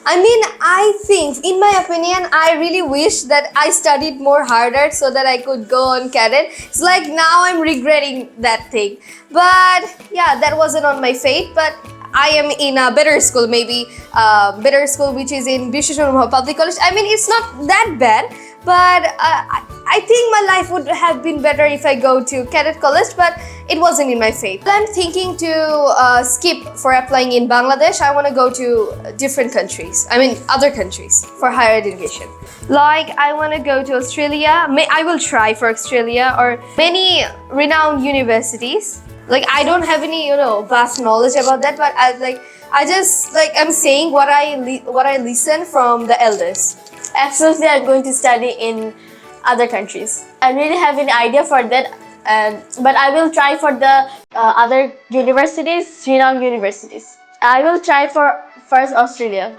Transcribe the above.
I mean, I think, in my opinion, I really wish that I studied more harder so that I could go on cadet. It's like now I'm regretting that thing. But yeah, that wasn't on my fate. But I am in a better school, maybe better school, which is in Bishop Public College. I mean, it's not that bad, but I think my life would have been better if I go to cadet college, but it wasn't in my fate. I'm thinking to skip for applying in Bangladesh. I want to go to different countries. I mean, other countries for higher education. Like, I want to go to Australia. I will try for Australia or many renowned universities. Like, I don't have any, vast knowledge about that, but I'm saying what I listen from the elders. Absolutely, I'm going to study in other countries. I really have an idea for that, but I will try for the other universities, renowned universities. I will try for first Australia.